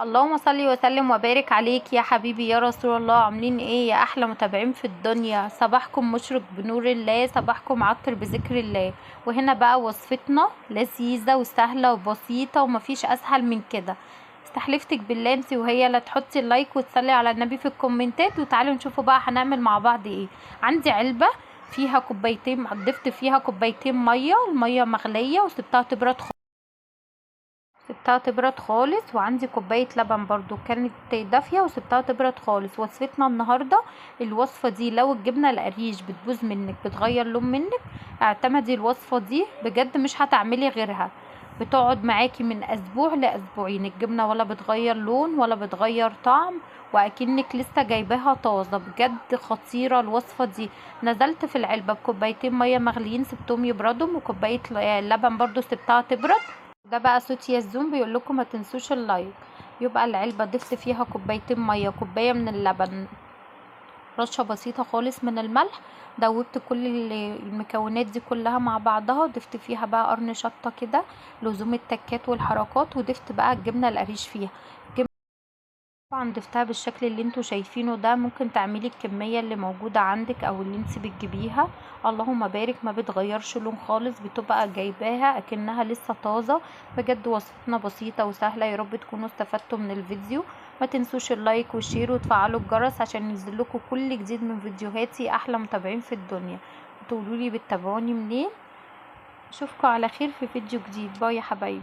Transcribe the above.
اللهم صل وسلم وبارك عليك يا حبيبي يا رسول الله. عاملين ايه يا احلى متابعين في الدنيا؟ صباحكم مشرق بنور الله، صباحكم عطر بذكر الله. وهنا بقى وصفتنا لذيذة وسهلة وبسيطة ومفيش اسهل من كده. استحلفتك بالله انت وهي لا تحطي اللايك وتصلي على النبي في الكومنتات، وتعالوا نشوفوا بقى هنعمل مع بعض ايه. عندي علبة فيها كوبايتين، ضفت فيها كوبايتين مية، المية مغلية وسبتها تبرد خالص. وعندي كوبايه لبن برضو كانت دافيه وسبتها تبرد خالص. وصفتنا النهارده الوصفه دي لو الجبنه القريش بتبوظ منك، بتغير لون منك، اعتمدي الوصفه دي بجد، مش هتعملي غيرها. بتقعد معاكي من اسبوع لاسبوعين، الجبنه ولا بتغير لون ولا بتغير طعم، واكنك لسه جايباها طازه. بجد خطيره الوصفه دي. نزلت في العلبه بكوبايتين ميه مغليين سبتهم يبردوا، وكوبايه لبن برضو سبتها تبرد. ده بقى صوت يزوم بيقول لكم ما تنسوش اللايك. يبقى العلبة ضفت فيها كوبايتين مية، كوباية من اللبن، رشة بسيطة خالص من الملح. دوبت كل المكونات دي كلها مع بعضها، ضفت فيها بقى قرن شطة كده لزوم التكات والحركات، وضفت بقى الجبنة القريش فيها. طبعا ضفتها بالشكل اللي انتوا شايفينه ده. ممكن تعملي الكمية اللي موجودة عندك او اللي انت بتجيبيها. اللهم بارك، ما بتغيرش لون خالص، بتبقى جايباها اكنها لسه طازة. بجد وصفتنا بسيطة وسهلة. يا رب تكونوا استفدتوا من الفيديو. ما تنسوش اللايك والشير وتفعلوا الجرس عشان ينزلكوا كل جديد من فيديوهاتي. احلى متابعين في الدنيا. تقولولي بتتابعوني منين؟ اشوفكم على خير في فيديو جديد. باي يا حبايبي.